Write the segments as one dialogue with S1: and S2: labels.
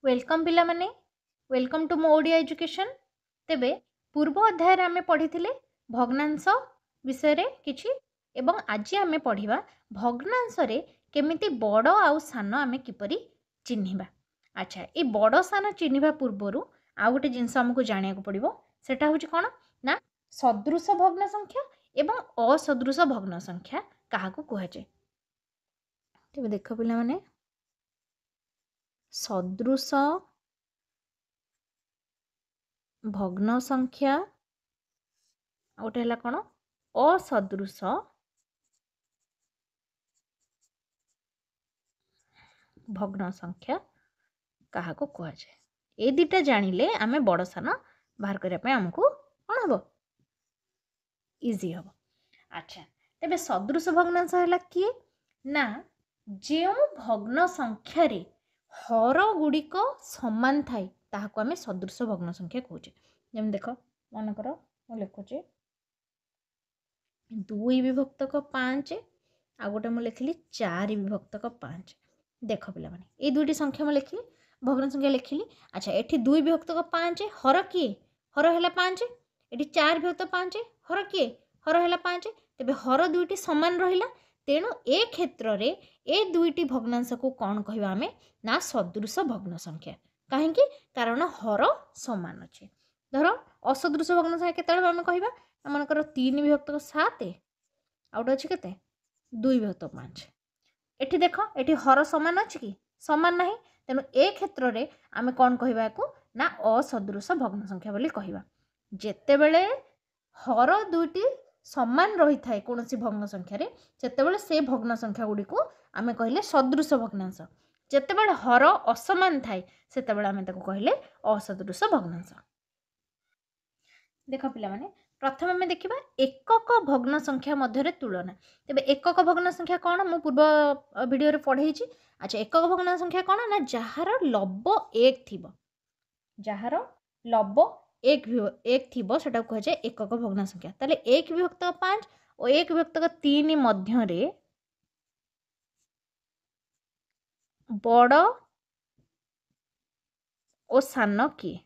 S1: Welcome पिला माने welcome to मो ओडिया एजुकेशन। तेबे पूर्व अध्याय आमे पढ़िथिले भग्नांश विषय रे किछि एवं आज आमे पढ़िबा भग्नांश रे केमिति बड़ आउ सान आमे किपरि चिन्हिबा। अच्छा ए बड़ सान चिन्हिबा पूर्वरु आ गोटे जिंस हमकु जानिया को पड़िबो सेटा होछि कोन ना सदृश भग्न संख्या एवं असदृश भग्न संख्या काहाकू कुहा जाय। तेबे देखो पिला माने सदृश भग्न संख्या गोटे है कौन असदृश भग्न संख्या क्या कह जाए। ये दुटा जानिले आमे बड़ सान बाहर करने आमको कौन हम इजी हम। अच्छा तेबे सदृश भग्नांश है किए ना जो भग्न संख्या रे हर गुड़िक समान थाए ताहाको आमे सदृश भग्न संख्या कहूचे। जमी देख मन कर लिखुचे 2 विभक्तक 5 आ गोटे मुझे लिखिली 4 विभक्तक 5। देख पिला माने ये दुईटी संख्या मुझे लिखिली भग्न संख्या लिखिली। अच्छा एठी 2 विभक्तक 5 हर किए हर है 5 एठी 4 विभक्त 5 हर किए हर है 5 तेबे हर दुईटी समान रहिला तेणु ए क्षेत्र रे ए दुईटी भग्नांश को कौन कहबा आमे ना सदृश भग्न संख्या। काहेकि कारण हर समान अच्छे। धर असदृश भग्न संख्या केतेबेले आमे कहबा मनकर 3 विभक्तक 7 आउट अच्छे केते 2 विभक्त 5। एठी देख एठी हर समान अच्छी कि समान नहीं तेणु ए क्षेत्र रे आमे कौन कहबा को ना असदृश भग्न संख्या बोली कहबा। जेतेबेले हर दुईटी समान रही थाए कौन सी भग्न संख्या रे सेतेबेले से भग्न संख्या गुडी को आमे कहले सदृश भग्नांश। जेतेबेले हर असमान थाए सेतेबेले आमे ताको कहले असदृश भग्नांश। देख पिला माने प्रथम आम देखा एकक भग्न संख्या मध्य तुलना। तेबे एकक भग्न संख्या कौन मु पूर्व वीडियो रे पढ़े। अच्छा एकक भग्न संख्या कौन ना जार लब 1 थिबो जार लब 1 थिबो सेटा कह जाए एकक भग्न संख्या। ताले 1 विभक्त 5 और 1 विभक्त 3 मध्य रे बड़ और सान किए।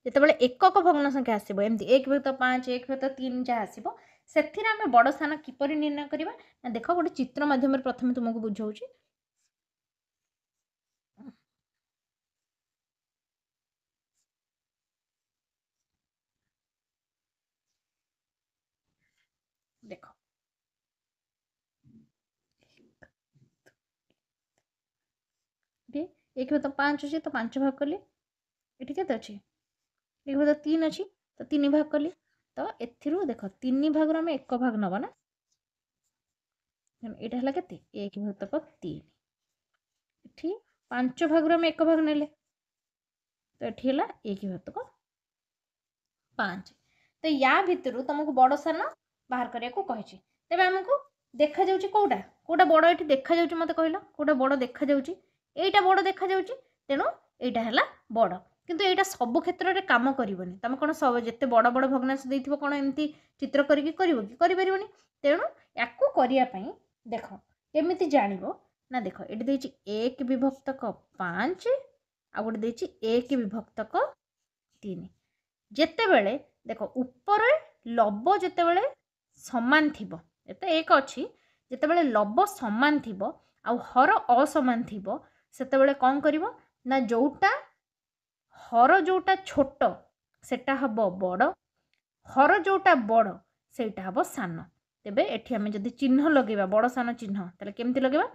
S1: जितेबाला एकक भग्न संख्या आसो एमती 1 विभक्त 5 1 विभक्त 3 जहाँ आसो से आम बड़ स्थान किपर निर्णय करवा ना देख गोटे चित्र माध्यम प्रथम तुमको बुझाऊँ। देख 1 विभक्त 5 अच्छे तो 5 भाग कली ये के अच्छे 1 विभक्त 3 अच्छी तो 3 भाग कली तो एथिरू देख 3 भाग आम 1 भाग नवा ना यहाँ है के 1 विभक्त 3 ये 5 भाग आम 1 भाग नेले तो ये है 1 विभक्त 5। तो या भितर तुमको बड़ सान बाहर करने को कही। तेरे आमको देखा जाऊँ कौटा कौटा बड़ ये देखा जाऊँ मत कहला कौटा बड़ देखा जाऊँ यहीटा बड़ देखा जाऊँ तेणु यहीटा है बड़ किंतु यहाँ सब क्षेत्र में कम करनी तुम कौन सब जिते बड़ बड़ भग्नांश देथिबो कौन एमती चित्र करिकी करिवो कि करि परिबोनी। तेणु याकू करिया देख केमिति जानिबो ना देख ये देछि 1 विभक्तक 5 आ गोटे देछि 1 विभक्तक 3। जेतेबेले देख ऊपर लब जेतेबेले समान थिबो एते 1 अछि जेतेबेले लब समान थिबो आ हर असमान थिबो सेतेबेले कौन करिवो ना जोटा हर जोटा छोट सेटा हबो बड़ हर जोटा बड़ सेटा हबो सान। तेबे एठी हमें जदि चिन्ह लगेबा बड़ सान चिन्ह ताले केमति लगेबा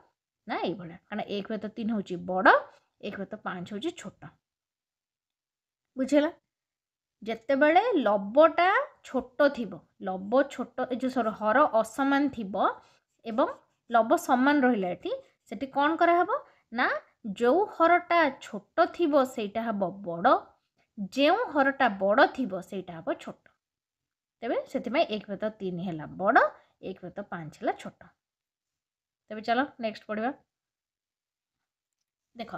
S1: ना एई भला कारण 1 विभक्त 3 होची बड़ 1 विभक्त 5 होची छोट। बुझेला जेतेबेले लबटा छोट थिबो लब छोट जो सर हर असमान थिबो एवं लब समान रहिला एठी सेठी कोन करा हबो ना जो हरटा छोट थिबो सेटा हबो बड़ जो हरटा बड़ थिबो सेटा हबो छोट। तेबे सेति में 1 विभक्त 3 हैला बड़ 1 विभक्त 5 हैला छोट। तेबे चलो नेक्स्ट पढ़िबा। देख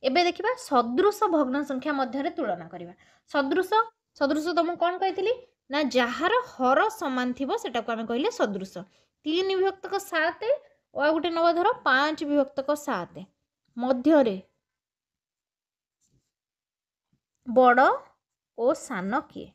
S1: एबे देखिबा सदृश भग्न संख्या मध्य तुलना करवा। सदृश सदृश तुमको कौन कही ना जार हर समान थिबो सेटा को आमे कहले सदृश। 3 विभक्तक 7 आ गोटे नवा धर 5 विभक्तक 7 मध्य बड़ ओ सान किए?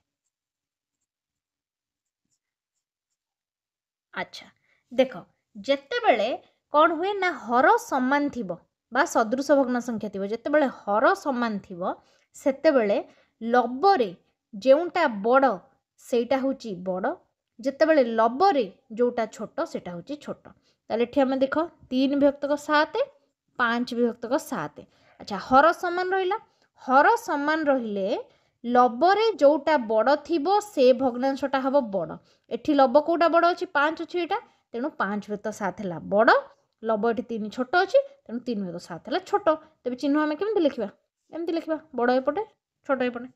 S1: अच्छा देख जितेबले कौन हुए ना हर समान थिबो बा सदृश भग्न संख्या थिबो जितेबले हर समान थिबो सेतेबले लबरे जेउटा बड़ सेटा होची बड़ जितेबले लबरे जोटा छोट सेटा होची छोट ताले एठी हम देख 3 विभक्तक 7 5 विभक्तक 7 अच्छा हर समान रहिले लबरे जोटा बड़ थिबो से भग्नांशटा हबो बड़ एठी लब कोटा बड़ अछि 5 अछि एटा तेणु 5 विभक्त 7 हला बड़ लब एठी 3 छोट अछि तेणु 3 विभक्त 7 हला छोट तबे चिन्ह हम केमति लिखिबा एमति लिखिबा बड़ एपटे छोट एपटे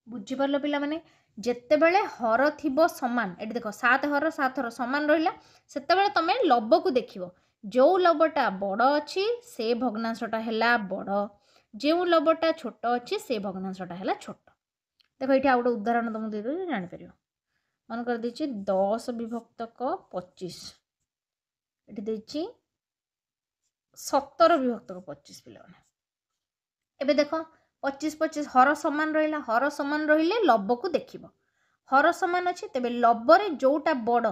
S1: बुझि परलो पिला माने जेते बेले हर थिबो समान एठी देखो 7 हर समान रहिला सेते बेले तमे लब को देखिबो जो लबटा बड़ अछि से भग्नांशटा हला बड़ जो लबटा छोट अच्छी से भग्नांशटा है छोट देखो ये गोटे उदाहरण तुमको दे दूँ जापर मन कर दे 10 विभक्तक 25 ये दे 17 विभक्तक 25 पे एबे देख 25 हर समान रहिले लब को देख हर समान अच्छी तेरे लबरे जोटा बड़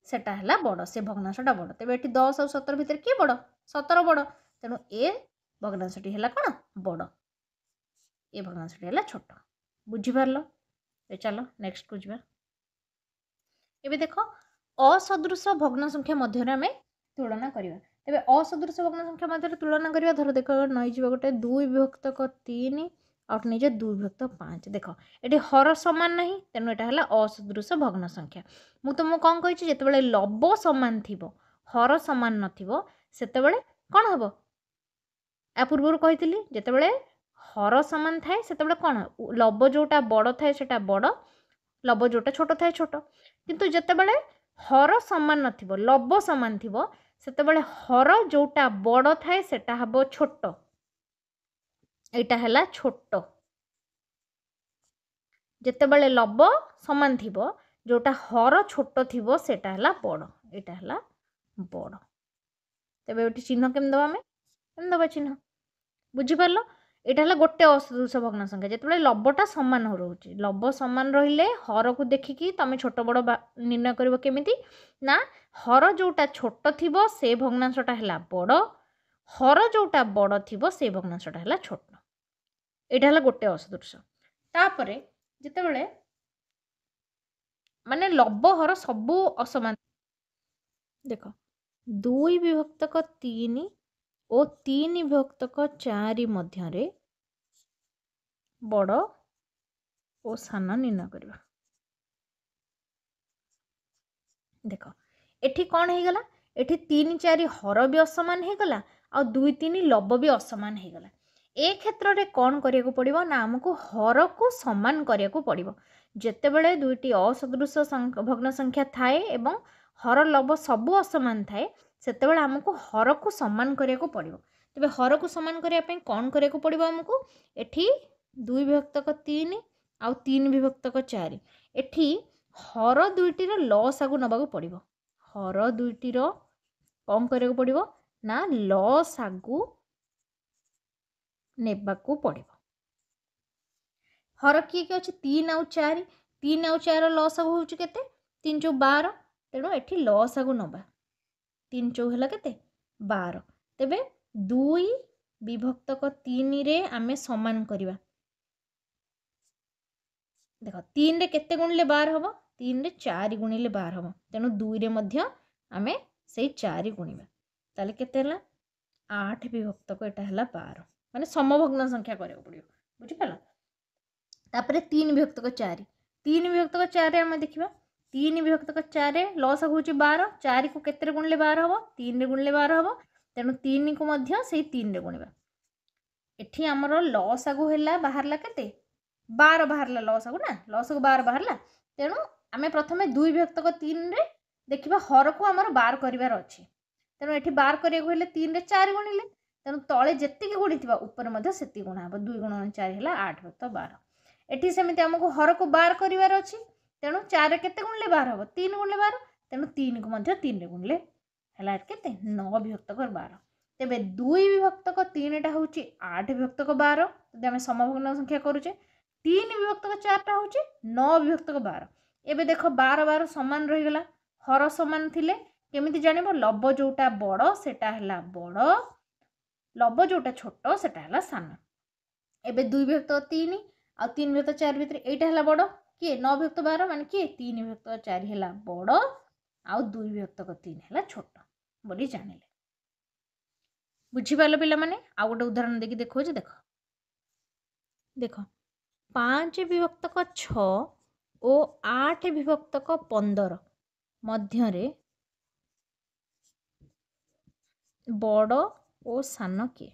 S1: सेटा है बड़ से भग्नांशटा बड़ तेरे ये 10 और 17 भितर किए बड़ 17 बड़ तेणु ए भग्नांशटी है कौन बड़ ए भग्नांशटी है छोट बुझीपार चलो नेक्स्ट को जा एबे देख असदृश भग्न संख्या मध्य आम तुलना करवा तेरे असदृश भग्न संख्या मध्य तुलना करवा धर देख नहीं गोटे 2 विभक्तक 3 आउट नहीं 2 विभक्त 5 देख ये हर सामान ना तेणु यहाँ है असदृश भग्न संख्या मुझे तुमको कौन कही जिते लब सामान थी हर सामान नतबे कौन हम या पूर्व कही जिते हर सामान थाए से कौन लब जोटा बड़ थाए से बड़ लब जोटा छोट थाए छोट किंतु जितेबले हर सामान नथिबो लब सामान थिबो सेतेबले हर जोटा बड़ थाए सेटा हबो छोट एटा हला छोट जितेबले लब सामान थिबो जोटा हर छोट थिबो सेटा हला बड़ एटा हला बड़ तबे ओटी चिन्ह केम दबा में केम दबा चिन्ह बुझी पारलो एटा हला गोटे असदृश भग्न संख्या जिते लबटा सामान रोचे लब सामान रहिले हर को देखिकी तमे छोट बड़ निर्णय कर केमिति ना हर जोटा छोट थिबो से भग्नांशटा हला बड़ हर जोटा बड़ थिबो से भग्नांशटा हला छोट एटा हला गोटे असदृश तापरे जिते माने लब हर सबू असमान देख 2 विभक्तक 3 और 3 विभक्तक 4 मध्य बड़ और सान निर्णय करवा देख एठी कौन हो गला एठी 3 4 हर भी असमान हो गला आ 2 3 लब भी असमान हो गला ए क्षेत्र रे कौन करिया पड़िबो ना हमको हर को समान करिया पड़िबो जेतेबेले दुईटी असदृश भग्न संख्या थाए एवं हर लब सबू असमान थाए सेतेबेले हमको हर को समान करिया पड़िबो तेबे हर को समान करिया पे कौन करिया पड़िबो हमको एठी 2 विभक्तक 3 आउ 3 विभक्तक 4 एठी हर दुईटीर लस आगु नबाकू पड़िबो हर दुईटीर कौन करिया पड़िबो ना लस आगु नेबाकू पड़िबो हर किए अच्छे 3 आउ 4 3 आउ 4 लस आगु होउची केते 3 चौ 12 तेणु एठी लस आगु नबा 3 चौ हला केते 12 तेबे 2 विभक्तक 3 रे आमे समान करवा देख 3 रे केते गुणिले 12 हम 3 रे 4 गुणिले 12 हम तेणु 2 रे मध्य आमे से 4 गुणिबा ताले केते हला 8 विभक्तक एटा हला 12 माने समभग्न संख्या करियो पड़ियो बुझि पाला तापरे 3 विभक्तक 4 3 विभक्तक 4 रे आमे देखिबा 3 विभक्तक 4 रे लस होउची 12 4 को केते गुणिले 12 हम 3 रे गुणिले 12 हम तेणु 3 को मध्य से 3 रे गुणिबा एठी हमरो लस आगु हैला बाहरला केते 12 बाहरला लस आगु ना लस को 12 बाहरला तेणु आमे प्रथमे 2 विभक्तक 3 रे देखिबा हर को हमर 12 करिवार अछि तेणु एठी 12 करिया को हेले 3 रे 4 गुणिले तेणु तळे जेत्तिकी गुणिथिबा ऊपर मध्य सेत्ति गुणा हबो 2 गुणन 4 हैला 8 विभक्त 12 एठी सेमिति हमको हर को 12 करिवार अछि तेणु 4 रे केते गुणिले 12 हबो 3 गुणिले 12 तेणु 3 को मध्य 3 रे गुणिले है केते 9 विभक्तक 12 तेबे 2 विभक्तक 3टा हूँ 8 विभक्तक 12 जदि आम समभग्न संख्या करुचे 3 विभक्तक 4टा हूँ 9 विभक्तक 12 एबे देख 12 12 सामान रहीगला हर सामान थिले केमिति जानिबो लब जोटा बड़ सेटा हला बड़ लब जोटा छोट सेटा हला सान एबे 2 विभक्त 3 आ 3 विभक्त 4 भितर एटा हला बड़ किए 9 विभक्त 12 माने किए 3 विभक्त 4 हला बड़ आ 2 विभक्त 3 हला छोट बोली जानिले बुझी पालो पिला माने आ गोटे उदाहरण देखि देखो जे देखो देखो 5 विभक्तक 6 ओ 8 विभक्तक 15 मध्यरे बड़ ओ सान किए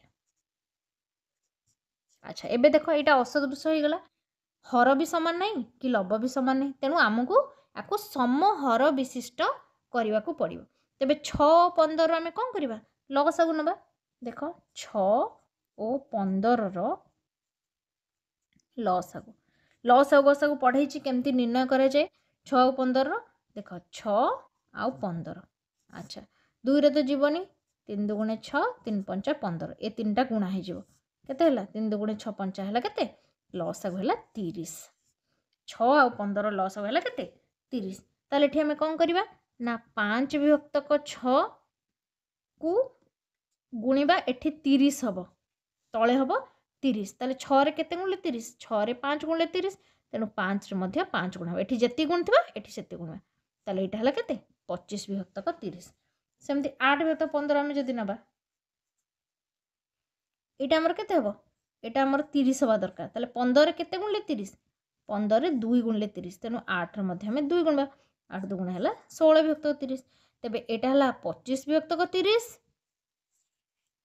S1: अच्छा एबे देखो यहाँ असदृश हो गला हर भी सामान नहीं कि लब भी सामान नहीं तेणु आमको आपको सम हर विशिष्ट करने को पड़ो तेबे 6 15 आम कौन करवा लसागु नवा देख 6 और 15 लसागु गसागु पढ़े केमती निर्णय करे जाए 6 और 15 देख 6 आउ 15 अच्छा 2 रे तो जीवनी 3 दुगुणे 6 3 5 15 ये 3टा गुणा हो केते 3 दुगुणे 6 5 है केते लसागु है 30 6 आउ 15 लसागु है केते 30 ताले एठी हमें कौन करवा ना 5 विभक्तक 6 को गुणिबा एठी 30 हबो तळे हबो 30 ताले 6 रे केते गुणले 30 6 रे 5 गुणले 30 तेणु 5 रे मध्य 5 गुणा एठी जेति गुण थिबा एठी सेति गुणा ताले एटा हला केते 25 विभक्तक 30 सेमती 8 विभक्त 15 आम जदि नबा एटा हमर केते हबो एटा हमर 30 हवा दरकार ताले 15 रे केते गुणले 30 15 रे 2 गुणले 30 तेणु 8 रे मध्य हमें 2 गुणबा 8 2 गुणा हला 16 विभक्तक 30 तेबे एटा हला 25 विभक्तक 30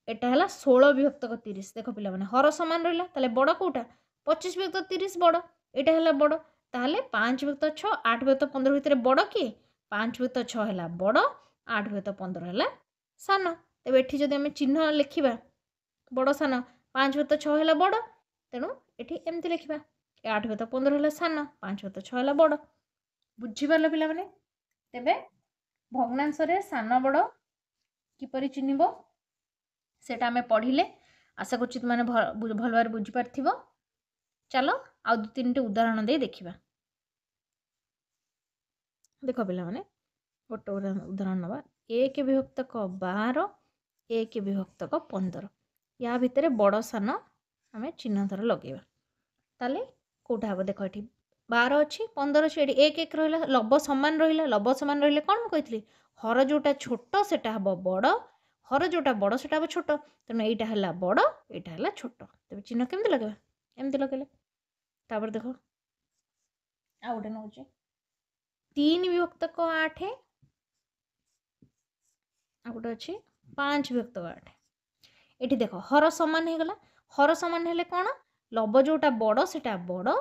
S1: एटा हला 16 विभक्तक 30 देखो पिला माने हर समान रहला ताले बड़ कोटा 25 विभक्तक 30 बड़ एटा हला बड़ ताले 5 विभक्तक 6 8 विभक्तक 15 भितर बड़ कि 5 विभक्तक 6 हला बड़ 8 विभक्तक 15 हला सान तेबे एठी जदि हम चिन्ह लिखिबा बड़ सान 5 विभक्तक 6 हला बड़ तेणु एठी एमती लिखिबा 8 विभक्तक 15 हला सान 5 विभक्तक 6 हला बड़ बुझी पारलो पिला माने तेबे भग्नांश रे सान बड़ किपरि चिन्हिबो सेटा हमें पढ़िले आशा करूँ तुमने भल भाव बुझीपार चलो आउ 2-3 उदाहरण दे देखा देख पे मैंने गोटे उदाहरण नवा 1 विभक्तक 12 1 विभक्तक 15 या भितर बड़ सान आम चिन्ह धर लगेगा ताले कौटा हम देख ये 12 अच्छी 15 अच्छी ये 1 1 रहा लब सामान रहा लब सामान रही कौन मुझे हर जोटा छोट से हम बड़ हर जोटा बड़ से हम छोट तेणु यहाँ है बड़ यहाँ है छोट तेज चिन्ह केमती लगे एमती लगे तापर देख आ गए नौ 3 विभक्तक 8 आ गए अच्छे 5 विभक्तक 8 ये देख हर सामान हो गला हर सामान हेले कौन लब जोटा बड़ से बड़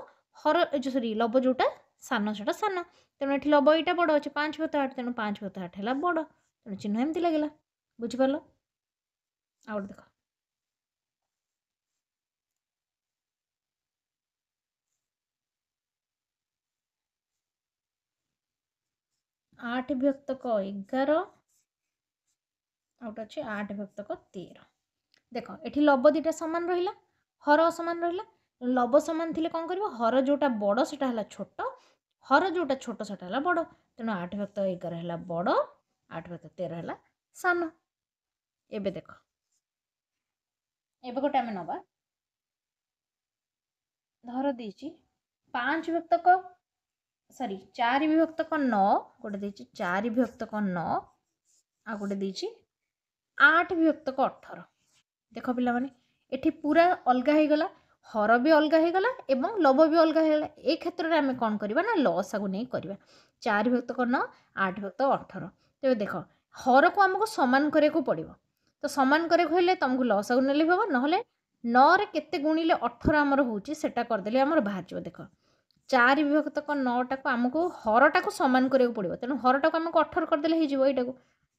S1: हर सॉरी लब जोटा सान से सान तेणु ये लब यहाँ बड़ अच्छे 5 विभक्त 8 तेणु 5 विभक्त 8 है बड़ तेणु चिन्ह एमती लगे बुझिपार आ गए देख 8 विभक्तक 11 आउट अच्छे 8 विभक्तक 13 देख ये लब दीटा सामान रहा हर असमान रहा लब सामान थी कौन कर हर जोटा बड़ से छोट हर जोटा छोट से बड़ तेणु 8 विभक्त 11 है बड़ 8 विभक्त 13 है सान एबे देख एबे गोटे आम नवा धर देछि 5 विभक्तक सॉरी 4 विभक्तक 9 गोटे देछि 4 विभक्तक 9 आ गोटे देछि 8 विभक्तक 18 देख पिला माने एठी पूरा अलगा हो गला हर भी अलगा हो गला एवं लब भी अलगा हो गला ए क्षेत्र में आम कौन करबा ना लसागु नहीं करबा 4 विभक्तक 9 8 विभक्तक 18 तेबे देख हर को आमको समान करे को पड़िबो तो समान करे हेले तुमको लसागु नेले भी हम नहले 9 रे केते गुणिले 18 आमर होची सेटा करदेले आमर बाहर जो देख 4 विभक्तक 9 टाको आमको हरटा को समान करे को पड़िबो तेणु हरटा को आमको 18 करदेले हे जिवो एटा को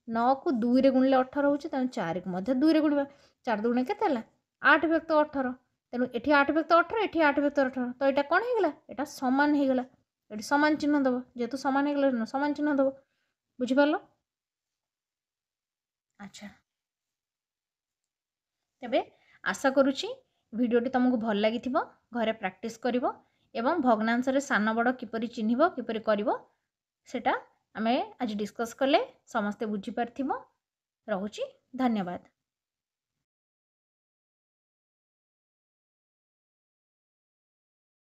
S1: 9 को 2 रे गुणिले 18 होची तेणु 4 को मध्य 2 रे गुणिबा 4 दुगुणे केते हला 8 विभक्त 18 तेणु एठी 8 विभक्त 18 एठी 8 विभक्त 18 तो एटा कोन हे गला एटा समान हे गला एठी समान चिन्ह दबो जेतु समान हे गला समान चिन्ह दबो बुझि पारलो अच्छा तेबे आशा करुच्ची भिडियोटी तुमको भल लगी घरे प्रैक्टिस करिवो एवं भग्नांश रे सान बड़ किपरि चिन्हिबो किपरि करिवो सेटा आमे आज डिस्कस कले समस्ते बुझी पारथिबो। रहुची धन्यवाद।